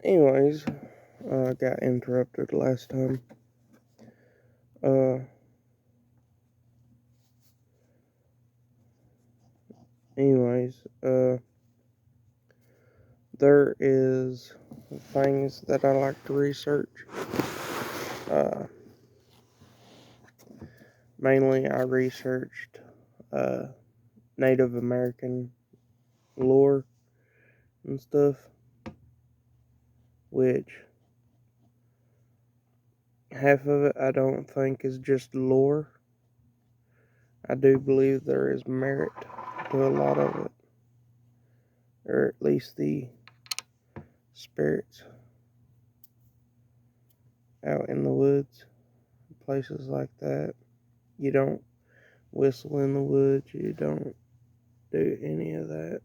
Anyways, got interrupted last time. Uh, anyways, there is things that I like to research. Uh, Mainly I researched, uh, Native American lore and stuff, which half of it I don't think is just lore. I do believe there is merit to a lot of it, or at least the spirits out in the woods, places like that. You don't whistle in the woods, you don't do any of that.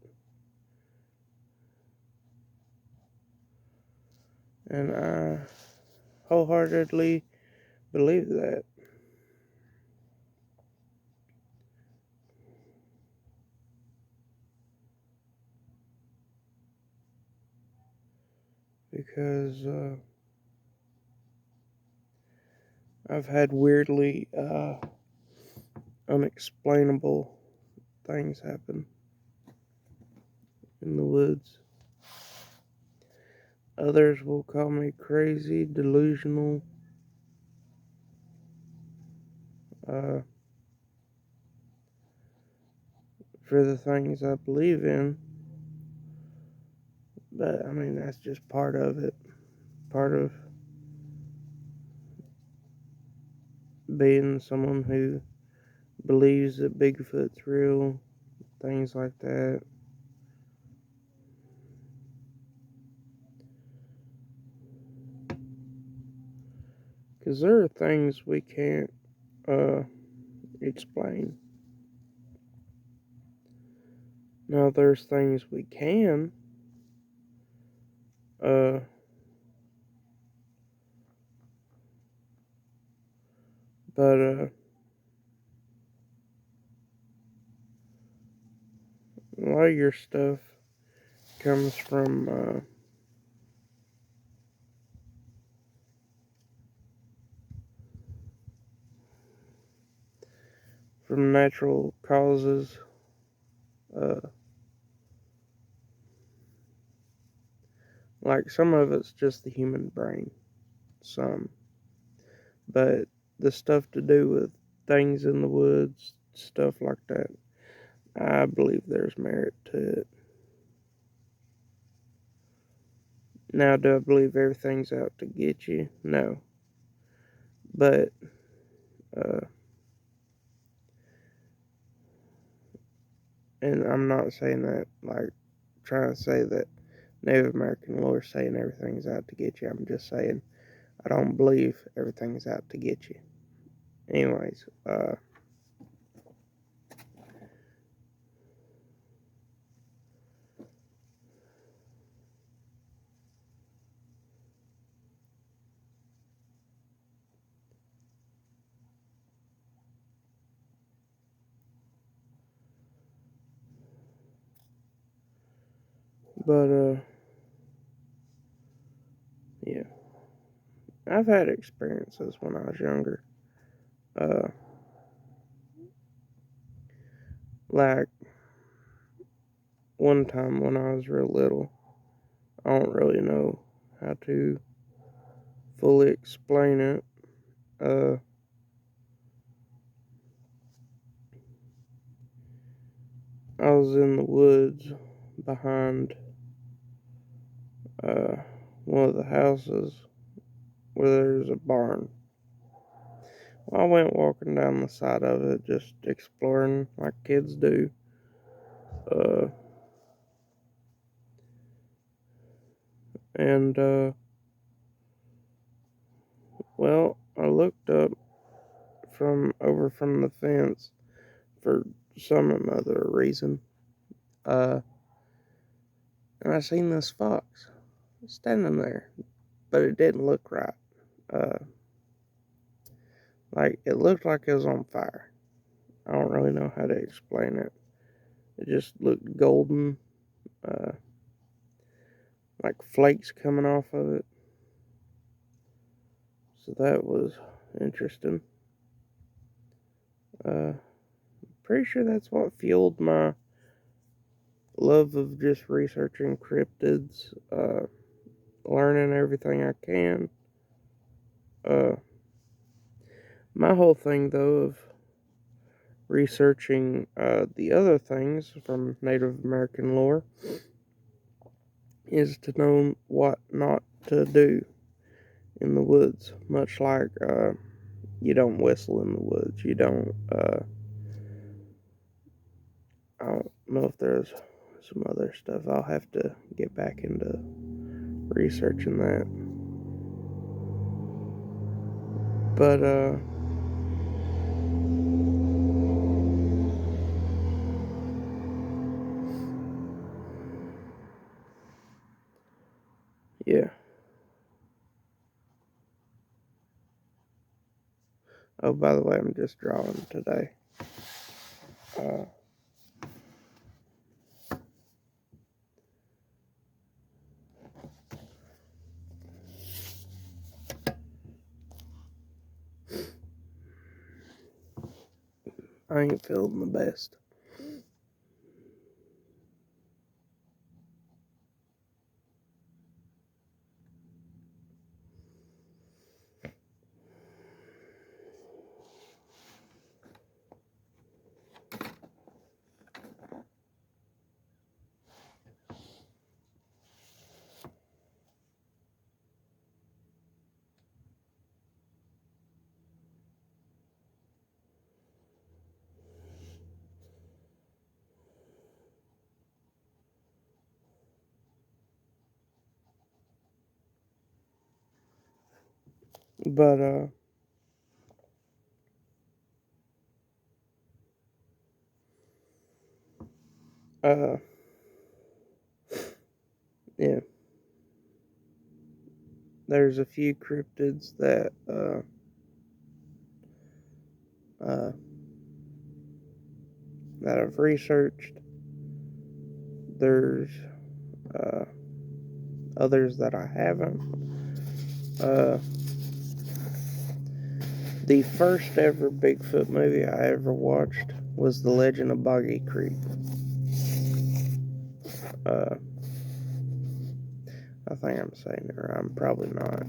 And I wholeheartedly believe that because I've had weirdly unexplainable things happen in the woods. Others will call me crazy, delusional, uh, for the things I believe in. But I mean, that's just part of it. Part of being someone who believes that Bigfoot's real, things like that. Because there are things we can't uh, explain. Now, there's things we can, uh, but a lot of your stuff comes from natural causes. Uh, like some of it's just the human brain, some, but the stuff to do with things in the woods, stuff like that, I believe there's merit to it. Now, do I believe everything's out to get you? No. But, uh, and I'm not saying that, like, trying to say that Native American lore is saying everything's out to get you. I'm just saying I don't believe everything's out to get you. Anyways, but, yeah. I've had experiences when I was younger. Uh, like, one time when I was real little, I don't really know how to fully explain it. Uh, I was in the woods behind uh, one of the houses where there's a barn. Well, I went walking down the side of it, just exploring like kids do. Uh, and well, I looked up from over from the fence for some other reason. Uh, and I seen this fox standing there, but it didn't look right. Uh, like it looked like it was on fire. I don't really know how to explain it. It just looked golden, uh, like flakes coming off of it. So that was interesting. Uh, Pretty sure that's what fueled my love of just researching cryptids, learning everything I can. Uh, my whole thing, though, of researching the other things from Native American lore is to know what not to do in the woods. Much like you don't whistle in the woods. You don't. I don't know if there's some other stuff. I'll have to get back into researching that. But yeah. Oh, by the way, I'm just drawing today. Uh, I ain't feeling the best. But uh, yeah. There's a few cryptids uh, that I've researched. There's uh, others that I haven't. Uh, the first ever Bigfoot movie I ever watched was The Legend of Boggy Creek. Uh, I think I'm saying it right. I'm probably not.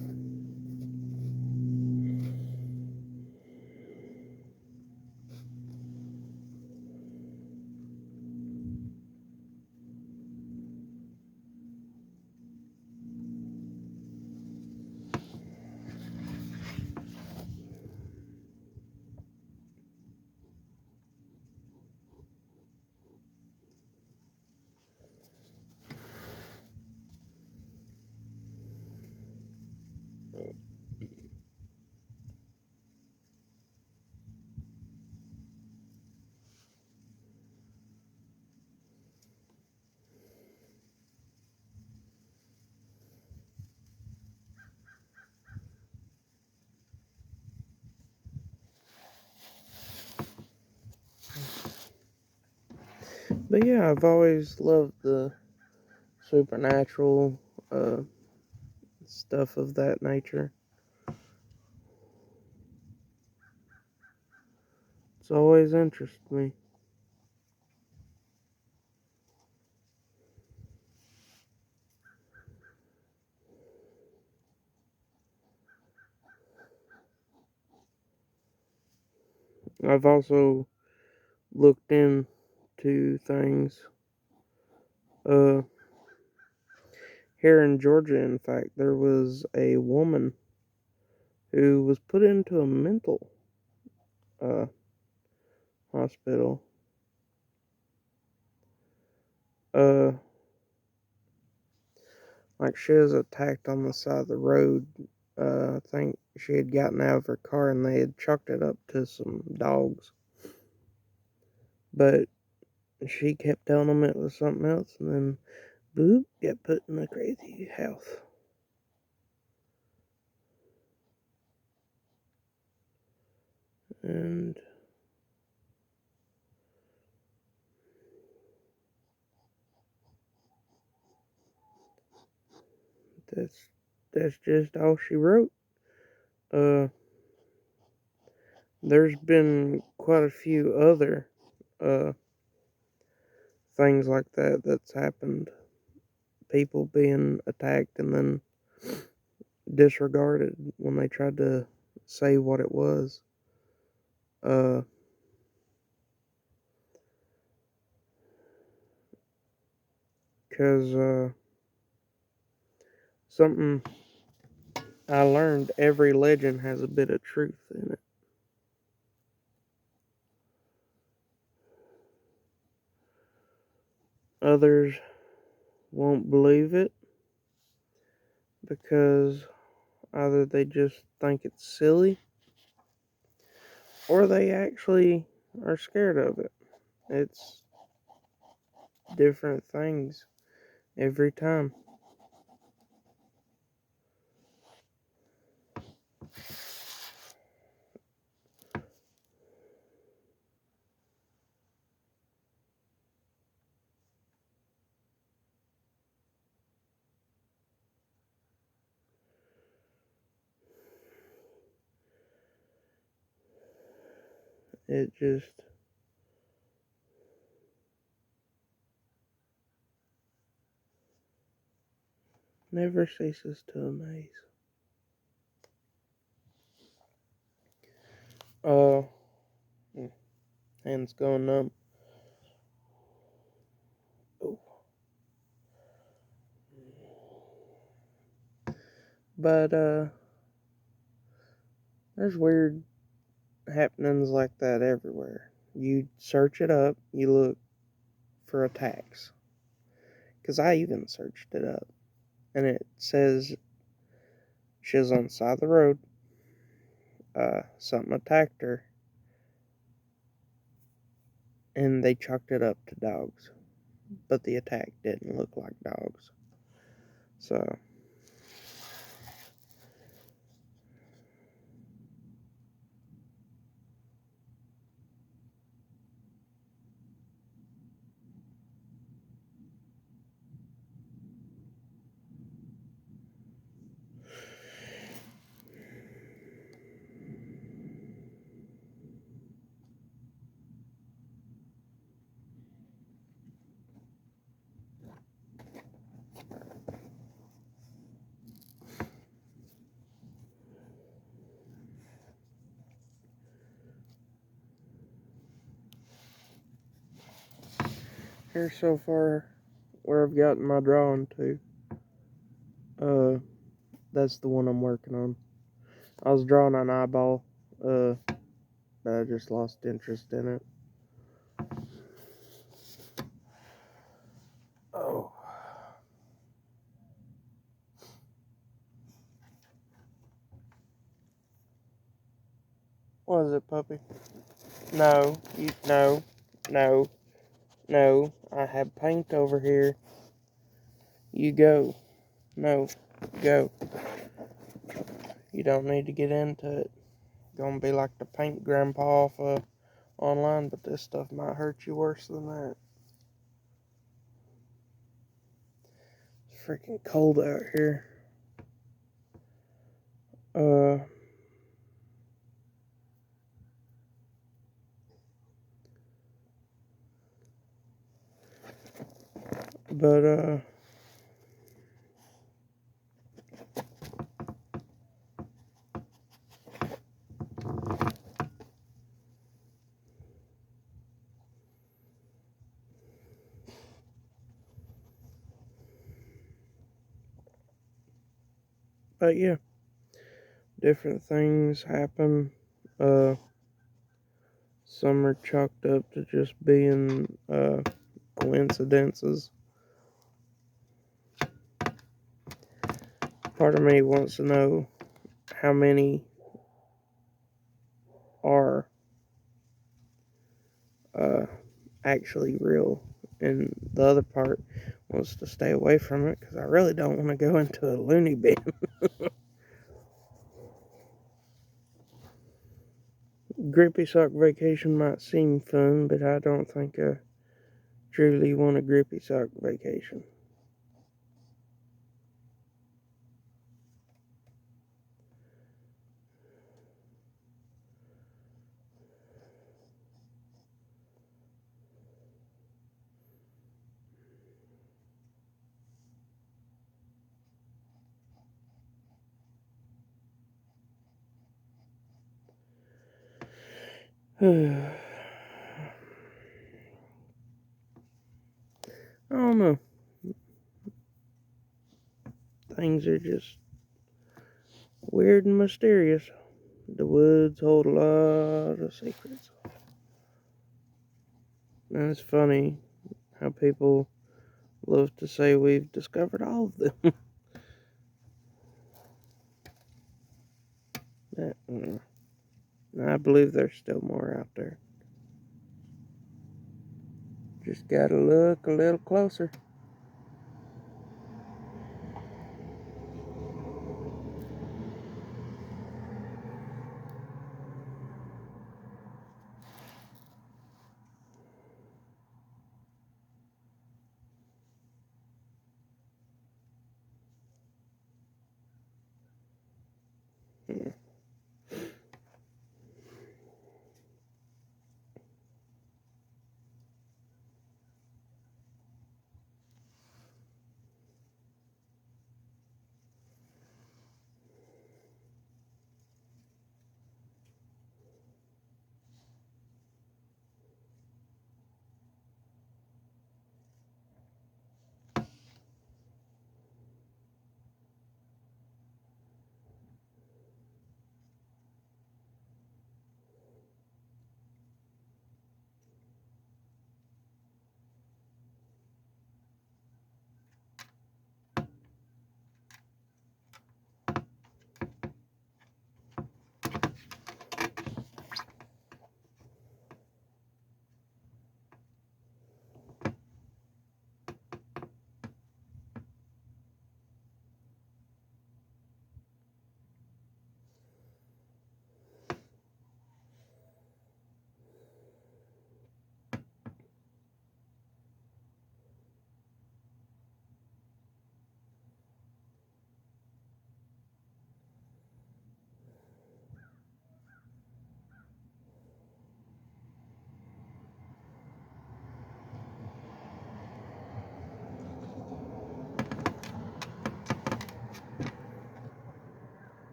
But yeah, I've always loved the supernatural uh, stuff of that nature. It's always interested me. I've also looked into things. Uh, Here in Georgia, in fact, there was a woman who was put into a mental uh, hospital. Uh, like she was attacked on the side of the road. I think she had gotten out of her car and they had chalked it up to some dogs. But she kept telling them it was something else, and then boop, get put in a crazy house. And That's that's just all she wrote. Uh, there's been quite a few other uh things like that that's happened. People being attacked and then disregarded when they tried to say what it was. Uh, cause something I learned: every legend has a bit of truth in it. Others won't believe it because either they just think it's silly or they actually are scared of it. It's different things every time. It just never ceases to amaze. Uh, hands going numb. Oh. But there's weird happenings like that everywhere. You search it up, you look for attacks. Because I even searched it up. And it says she was on the side of the road. Something attacked her. And they chalked it up to dogs. But the attack didn't look like dogs. So, here's so far where I've gotten my drawing to. Uh, that's the one I'm working on. I was drawing an eyeball, but I just lost interest in it. Oh. What is it, puppy? No, no, no. I have paint over here. You go. No, go. You don't need to get into it. Gonna be like the paint grandpa off online, but this stuff might hurt you worse than that. It's freaking cold out here. Uh, but yeah, different things happen. Uh, some are chalked up to just being coincidences. Part of me wants to know how many are uh, actually real, and the other part wants to stay away from it because I really don't want to go into a loony bin. Grippy sock vacation might seem fun, but I don't think I truly want a grippy sock vacation. I don't know. Things are just weird and mysterious. The woods hold a lot of secrets. And it's funny how people love to say we've discovered all of them. I believe there's still more out there. Just gotta look a little closer.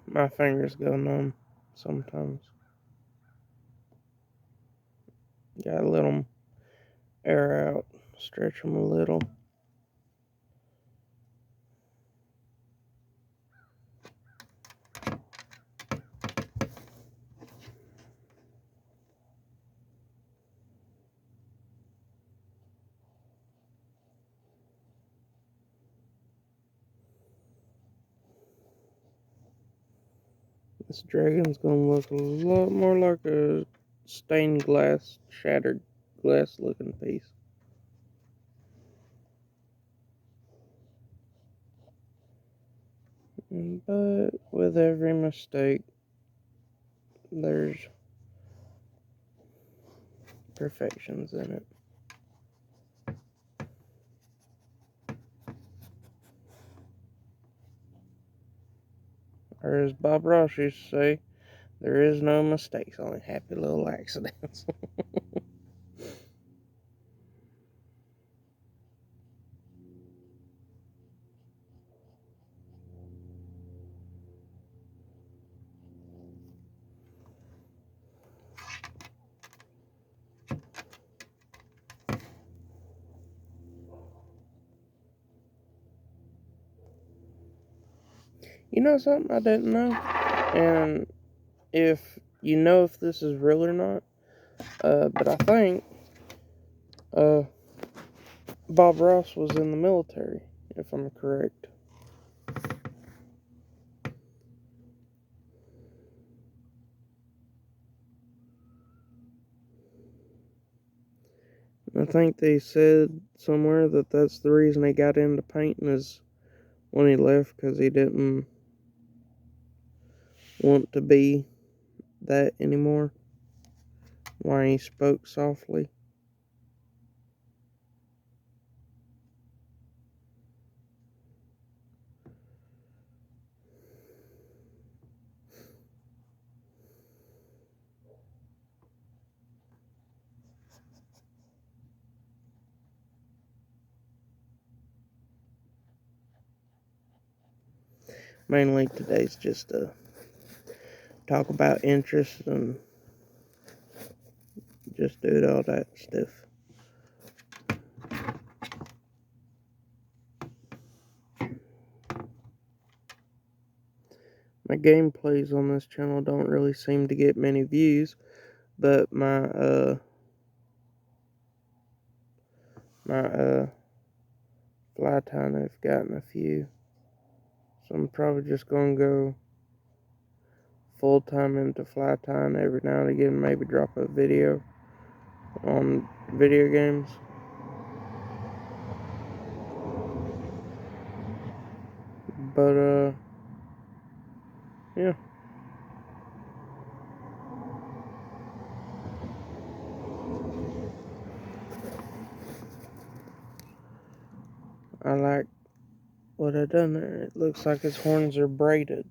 My fingers go numb sometimes. Gotta let them air out, stretch them a little. This dragon's gonna look a lot more like a stained glass, shattered glass looking piece. But with every mistake, there's perfections in it. Or as Bob Ross used to say, there is no mistakes, only happy little accidents. You know something I didn't know? And if you know if this is real or not, but I think uh, Bob Ross was in the military, if I'm correct. I think they said somewhere that that's the reason he got into painting is when he left because he didn't want to be that anymore. Why he spoke softly. Mainly today's just a talk about interests and just do all that stuff. My gameplays on this channel don't really seem to get many views, but my fly time have gotten a few. So I'm probably just gonna go full time into fly time every now and again, maybe drop a video on video games. But yeah. I like what I done there. It looks like his horns are braided.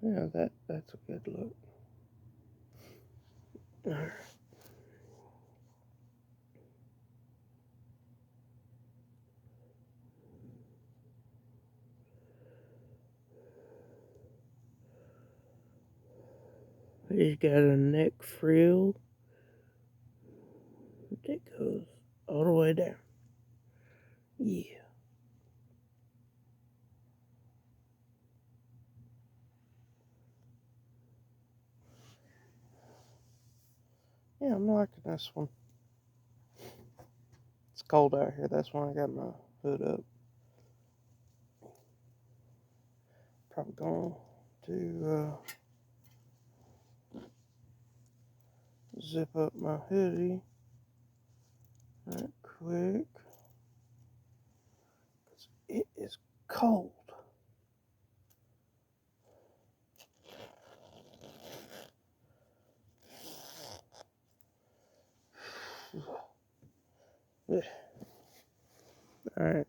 Yeah, that's a good look. Alright. He's got a neck frill that goes all the way down. Yeah. Yeah, I'm liking this one. It's cold out here, that's why I got my hood up. Probably going to zip up my hoodie right quick. 'Cause it is cold. Alright.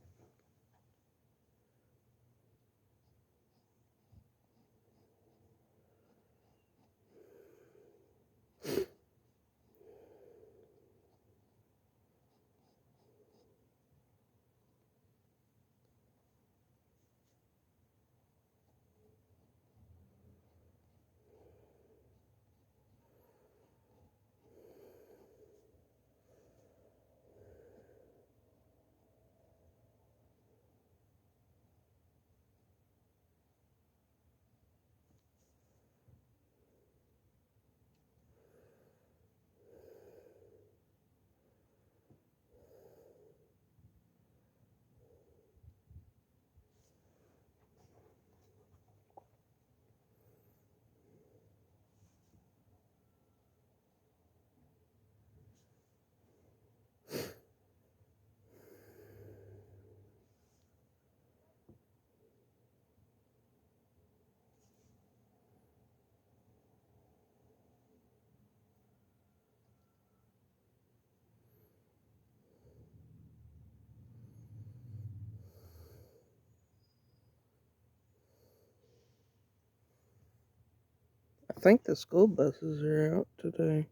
I think the school buses are out today.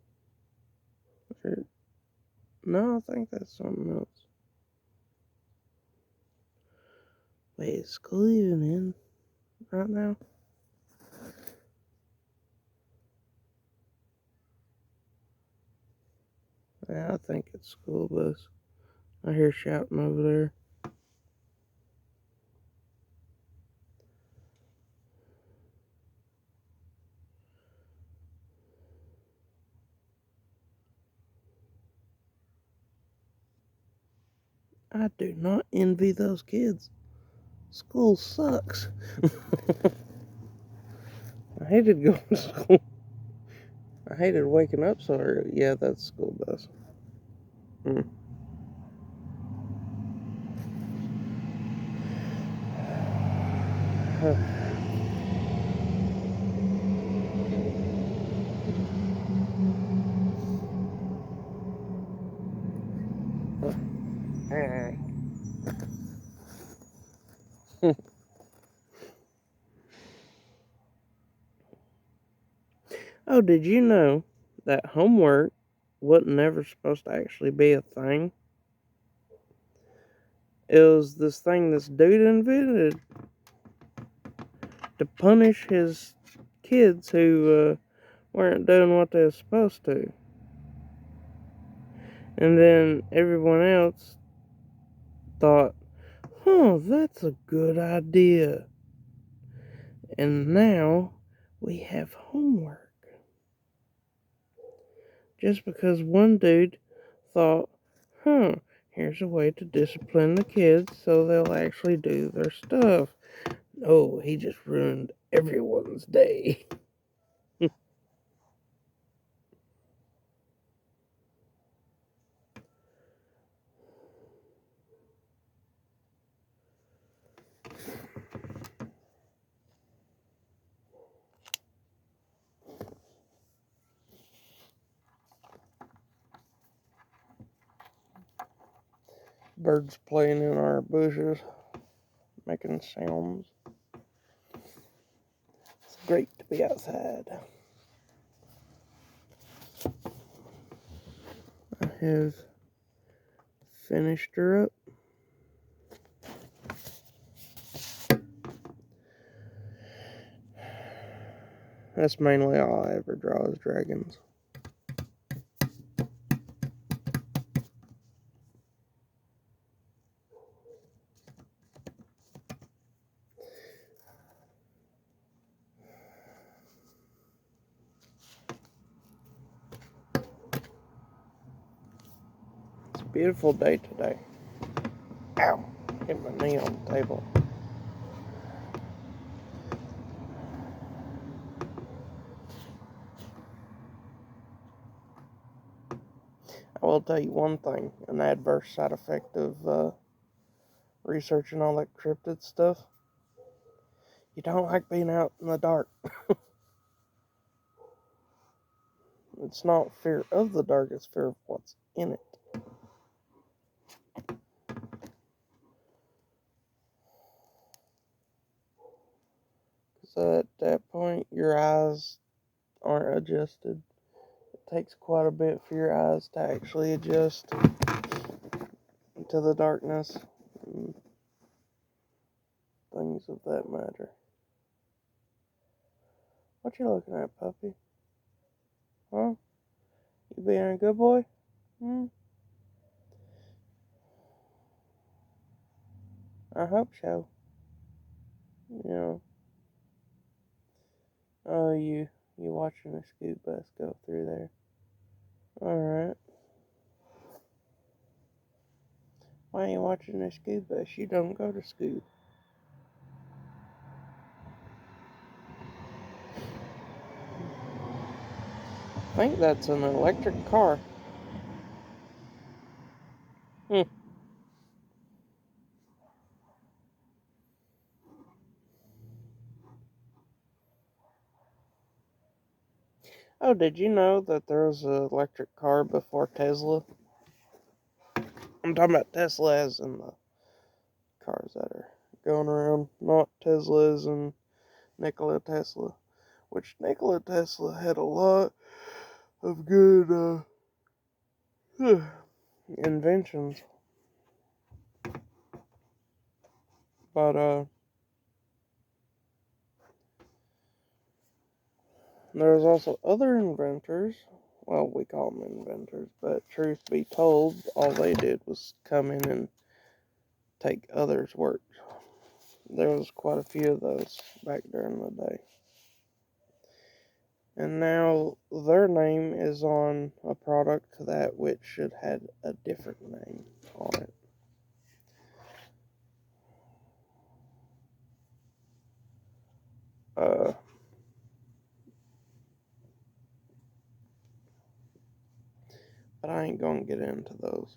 No, I think that's something else. Wait, is school even in right now? Yeah, I think it's school bus. I hear shouting over there. I do not envy those kids. School sucks. I hated going to school. I hated waking up so early. Yeah, that's school bus. Mm. Oh, did you know that homework wasn't never supposed to actually be a thing? It was this thing this dude invented to punish his kids who weren't doing what they were supposed to. And then everyone else thought, that's a good idea. And now we have homework. Just because one dude thought, here's a way to discipline the kids so they'll actually do their stuff. No, he just ruined everyone's day. Birds playing in our bushes, making sounds. It's great to be outside. I have finished her up. That's mainly all I ever draw is dragons. It's a beautiful day today. Ow! Hit my knee on the table. I will tell you one thing, an adverse side effect of researching all that cryptid stuff. You don't like being out in the dark. It's not fear of the dark, it's fear of what's in it. Because at that point, your eyes aren't adjusted. It takes quite a bit for your eyes to actually adjust to the darkness and things of that matter. What you looking at, puppy? Huh? You being a good boy? I hope so. You know. Oh, you watching a scoot bus go through there. Alright. Why are you watching a scoot bus? You don't go to school. I think that's an electric car. Oh, did you know that there was an electric car before Tesla? I'm talking about Tesla as in the cars that are going around, not Teslas and Nikola Tesla. Which Nikola Tesla had a lot of good inventions. But there's also other inventors. Well, we call them inventors, but truth be told, all they did was come in and take others' work. There was quite a few of those back during the day. And now their name is on a product that which should have a different name on it. But I ain't gonna get into those.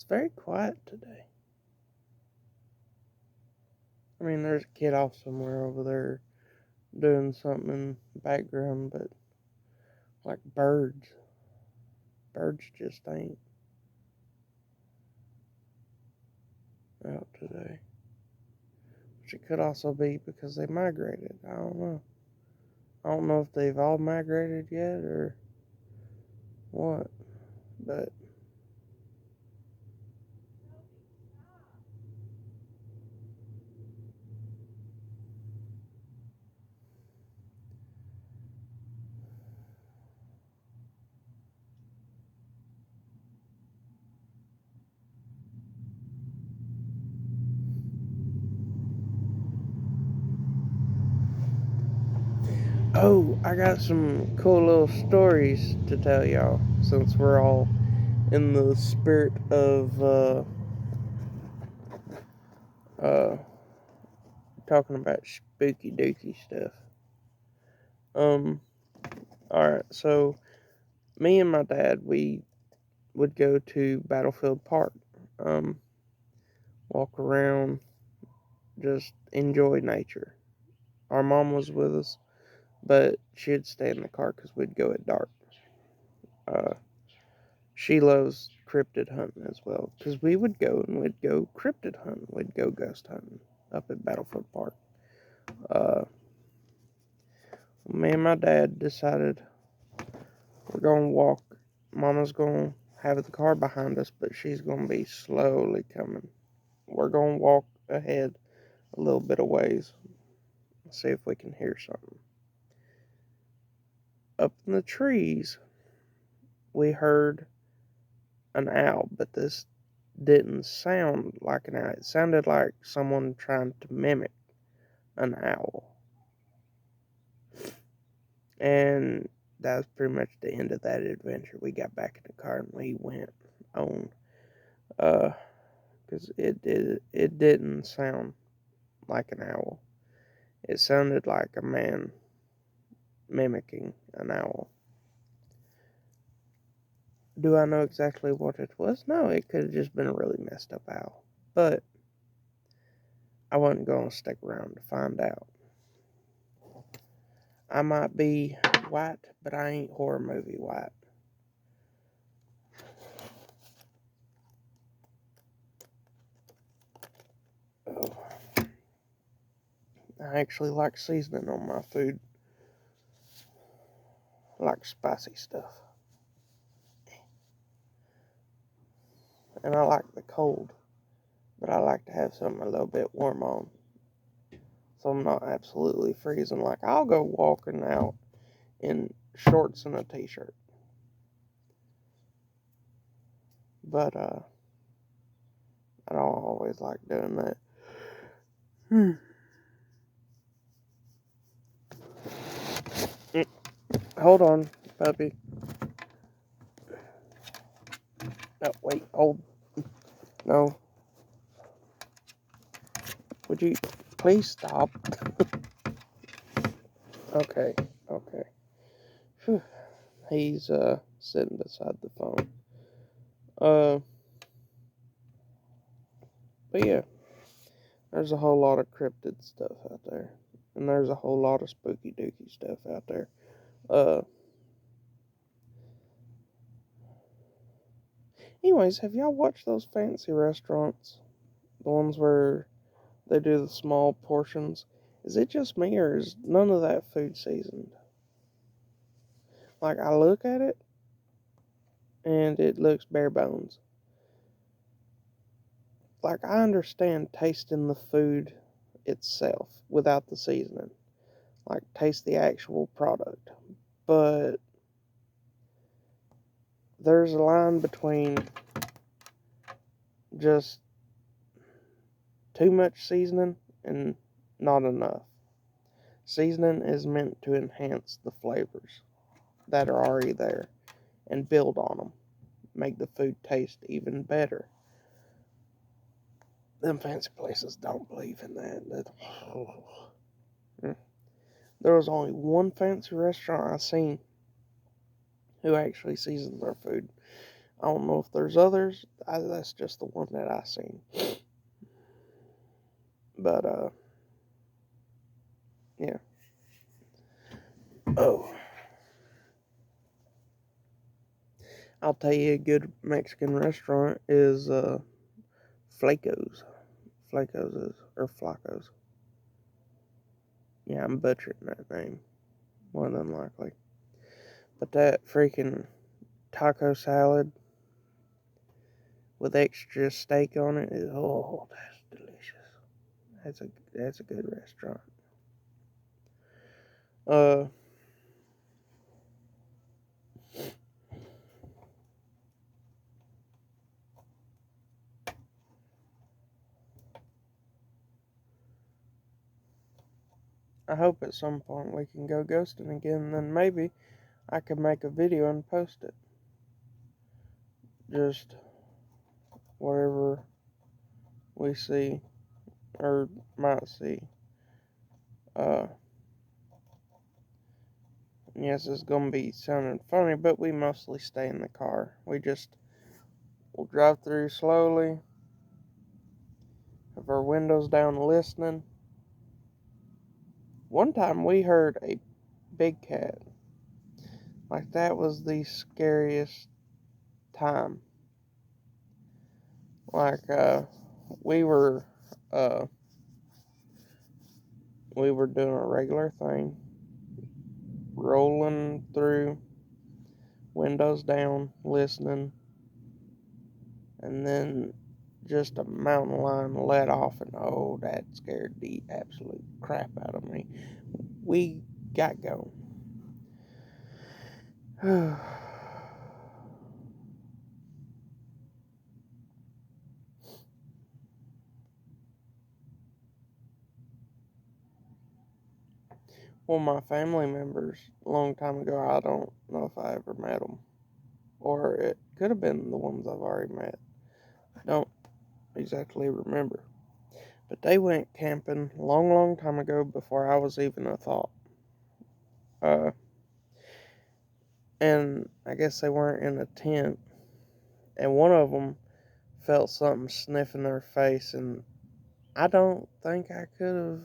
It's very quiet today. I mean, there's a kid off somewhere over there doing something in the background, but like birds just ain't out today. Which it could also be because they migrated. I don't know. I don't know if they've all migrated yet or what, but oh, I got some cool little stories to tell y'all since we're all in the spirit of uh talking about spooky dooky stuff. Um, alright, so me and my dad, we would go to Battlefield Park, um, walk around, just enjoy nature. Our mom was with us, but she'd stay in the car because we'd go at dark. Uh, she loves cryptid hunting as well because we would go and we'd go cryptid hunting, we'd go ghost hunting up at Battlefield Park. Uh, Me and my dad decided we're gonna walk. Mama's gonna have the car behind us, but she's gonna be slowly coming. We're gonna walk ahead a little bit of ways, see if we can hear something. Up in the trees, we heard an owl, but this didn't sound like an owl. It sounded like someone trying to mimic an owl. And that was pretty much the end of that adventure. We got back in the car and we went on. Because it didn't sound like an owl. It sounded like a man mimicking an owl. Do I know exactly what it was? No, it could have just been a really messed up owl. But I wasn't going to stick around to find out. I might be white, but I ain't horror movie white. Oh. I actually like seasoning on my food. I like spicy stuff. And I like the cold. But I like to have something a little bit warm on. So I'm not absolutely freezing. Like, I'll go walking out in shorts and a t-shirt. But, I don't always like doing that. Hold on, puppy. No, wait, hold. No. Would you please stop? Okay, okay. Whew. He's, sitting beside the phone. Uh, but yeah, there's a whole lot of cryptid stuff out there. And there's a whole lot of spooky dooky stuff out there. Uh, Anyways, have y'all watched those fancy restaurants? The ones where they do the small portions? Is it just me or is none of that food seasoned? Like, I look at it and it looks bare bones. Like, I understand tasting the food itself without the seasoning. Like, taste the actual product. But there's a line between just too much seasoning and not enough. Seasoning is meant to enhance the flavors that are already there and build on them, make the food taste even better. Them fancy places don't believe in that. There was only one fancy restaurant I seen who actually seasons their food. I don't know if there's others. That's just the one that I seen. But yeah. Oh, I'll tell you, a good Mexican restaurant is Flaco's. Flaco's is, or Flacco's. Yeah, I'm butchering that name, more than likely. But that freaking taco salad with extra steak on it is, oh, that's delicious. That's a good restaurant. Uh, I hope at some point we can go ghosting again, and then maybe I could make a video and post it. Just whatever we see or might see. Uh, yes, it's gonna be sounding funny, but we mostly stay in the car. We'll drive through slowly, have our windows down, listening. One time we heard a big cat. Like, that was the scariest time. Like, we were, uh, we were doing a regular thing, rolling through, windows down, listening, and then just a mountain lion let off, and oh, that scared the absolute crap out of me. We got going. Well, my family members, a long time ago, I don't know if I ever met them. Or it could have been the ones I've already met. I don't exactly remember. But they went camping a long, long time ago before I was even a thought. Uh, and I guess they weren't in a tent. And one of them felt something sniffing their face, and I don't think I could have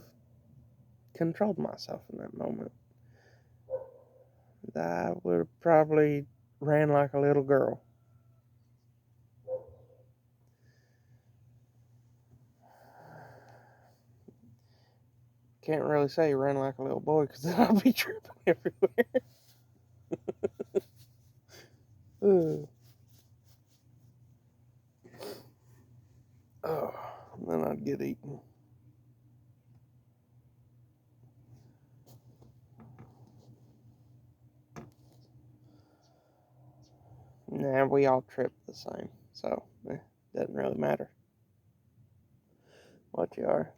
controlled myself in that moment. I would have probably ran like a little girl. Can't really say ran like a little boy because then I'll be tripping everywhere. Ugh. Oh, then I'd get eaten. Nah, we all trip the same, so doesn't really matter what you are.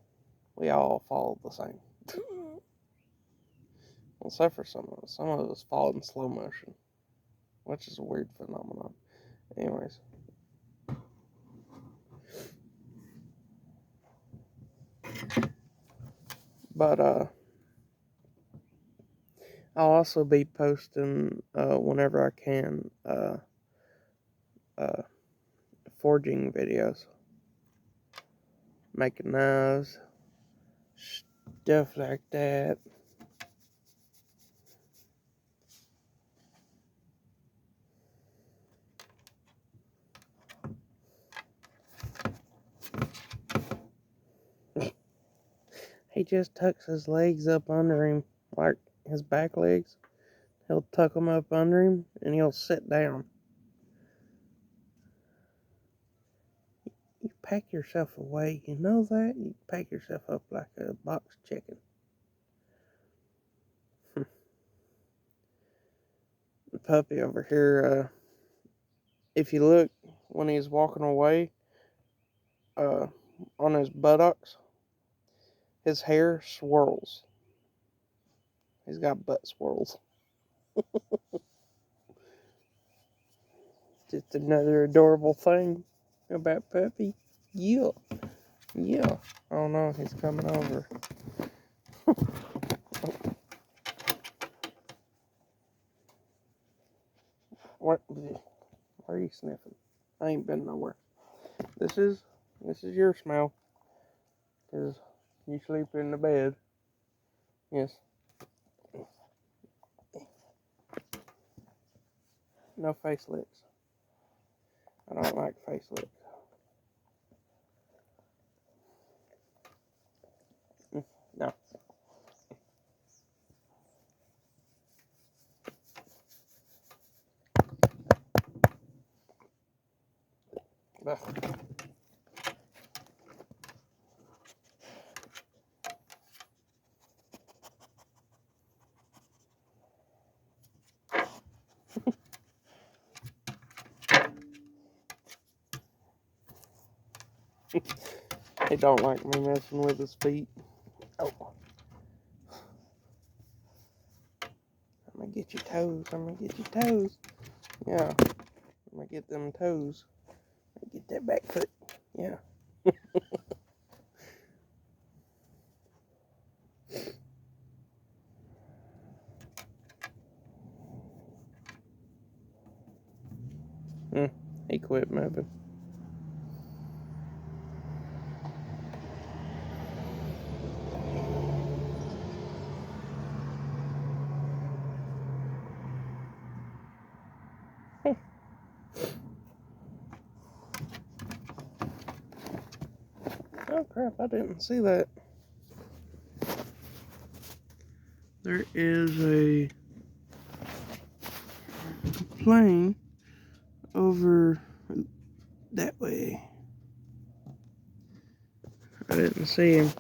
We all fall the same. Well, except for some of us. Some of us fall in slow motion, which is a weird phenomenon. Anyways, but I'll also be posting whenever I can uh, forging videos, making knives, stuff like that. He just tucks his legs up under him, like his back legs. He'll tuck them up under him and he'll sit down. You pack yourself away, you know that? You pack yourself up like a box chicken. The puppy over here, if you look when he's walking away, uh, on his buttocks, his hair swirls. He's got butt swirls. Just another adorable thing about Puppy. Yeah. Yeah. Oh no, he's coming over. What? Why are you sniffing? I ain't been nowhere. This is your smell. Because you sleep in the bed. Yes. No face licks. I don't like face licks. No. Ugh. He don't like me messing with his feet. Oh. I'm gonna get your toes. I'm gonna get your toes. Yeah. I'm gonna get them toes. Get that back foot. Yeah. He quit moving. Oh crap, I didn't see that. There is a plane over that way. I didn't see him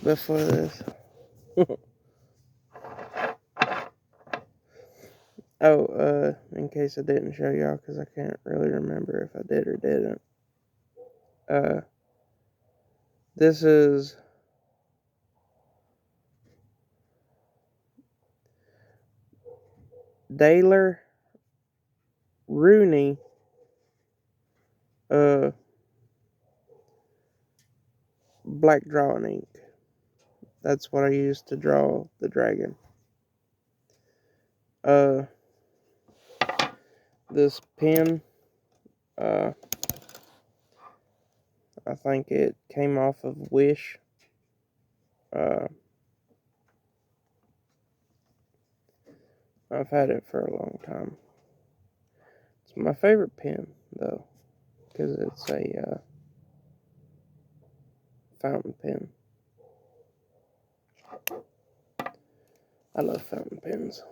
before this. Oh, in case I didn't show y'all, because I can't really remember if I did or didn't. This is Daler Rooney, black drawing ink. That's what I used to draw the dragon. This pen, I think it came off of Wish. I've had it for a long time. It's my favorite pen, though, because it's a fountain pen. I love fountain pens.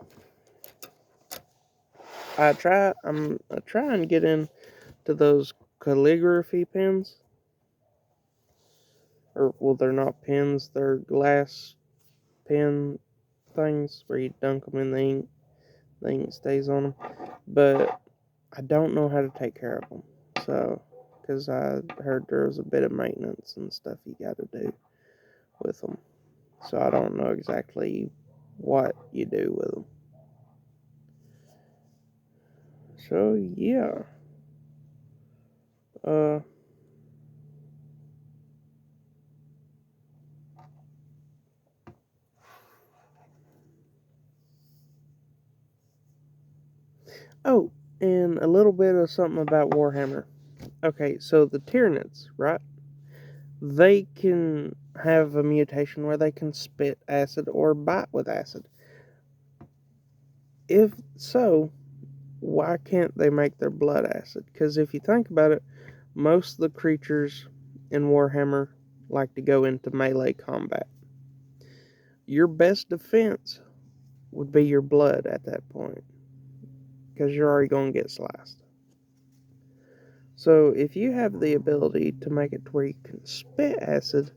I try and get into those calligraphy pens. Or, well, they're not pens, they're glass pen things where you dunk them in the ink stays on them. But I don't know how to take care of them. So, because I heard there was a bit of maintenance and stuff you got to do with them. So I don't know exactly what you do with them. So yeah. Oh, and a little bit of something about Warhammer. Okay, so the Tyranids, right? They can have a mutation where they can spit acid or bite with acid. If so, why can't they make their blood acid? Because if you think about it, most of the creatures in Warhammer like to go into melee combat. Your best defense would be your blood at that point, because you're already going to get sliced. So if you have the ability to make it to where you can spit acid,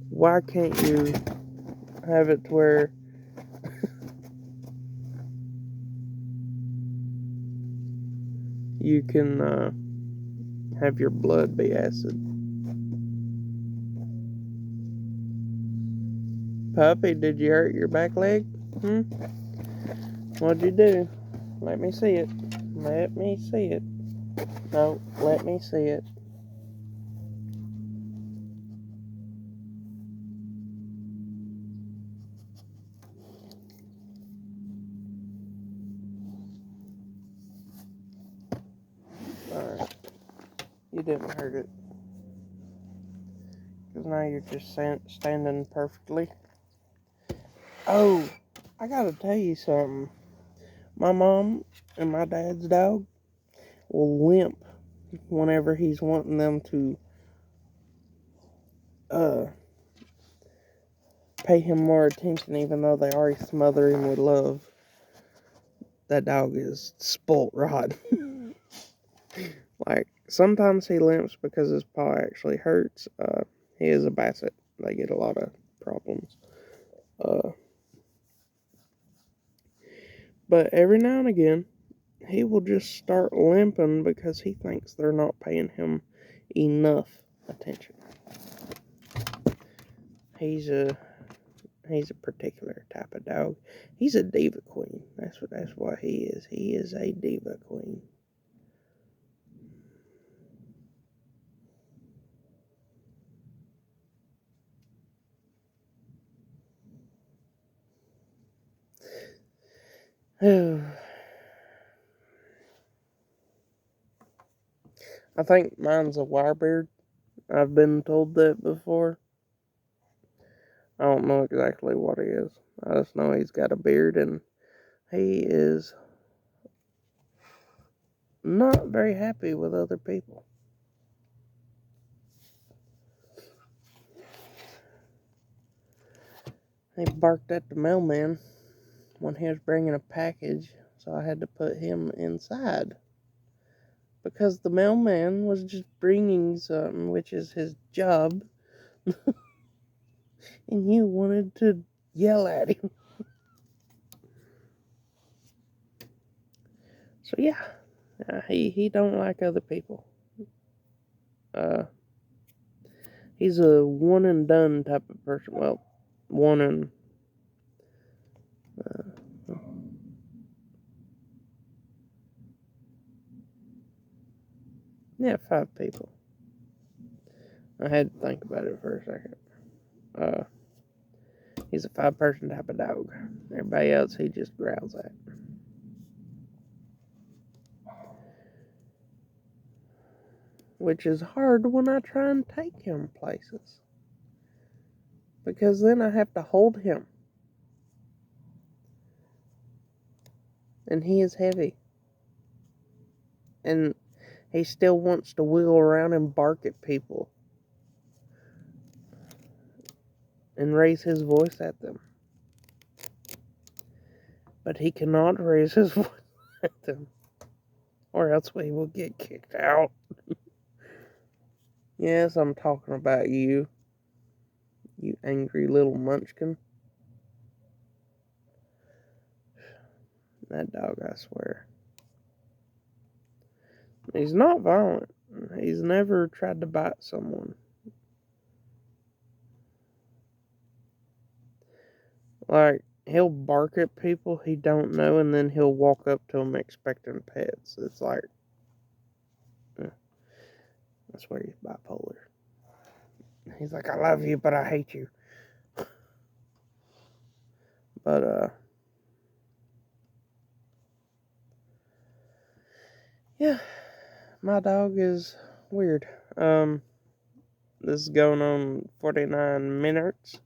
why can't you have it to where you can have your blood be acid? Puppy, did you hurt your back leg? What'd you do? Let me see it. Let me see it. No, let me see it. you didn't hurt it. Because now you're just standing perfectly. Oh, I gotta tell you something. My mom and my dad's dog will limp whenever he's wanting them to pay him more attention, even though they already smother him with love. That dog is spoilt rotten. Like, sometimes he limps because his paw actually hurts. He is a basset. They get a lot of problems. But every now and again, he will just start limping because he thinks they're not paying him enough attention. He's a particular type of dog. He's a diva queen. That's what he is. He is a diva queen. I think mine's a wirebeard. I've been told that before. I don't know exactly what he is. I just know he's got a beard and he is not very happy with other people. He barked at the mailman when he was bringing a package, so I had to put him inside. Because the mailman was just bringing something, which is his job, and you wanted to yell at him. So yeah, he don't like other people. He's a one and done type of person. Well, one and yeah, 5 people. I had to think about it for a second. He's a 5-person type of dog. Everybody else he just growls at. Which is hard when I try and take him places. Because then I have to hold him. And he is heavy. And he still wants to wiggle around and bark at people. And raise his voice at them. But he cannot raise his voice at them. Or else we will get kicked out. Yes, I'm talking about you. You angry little munchkin. That dog, I swear. He's not violent. He's never tried to bite someone. Like, he'll bark at people he don't know, and then he'll walk up to them expecting pets. It's like, I swear he's bipolar. He's like, I love you, but I hate you. But, yeah, my dog is weird. This is going on 49 minutes,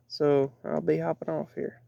so I'll be hopping off here.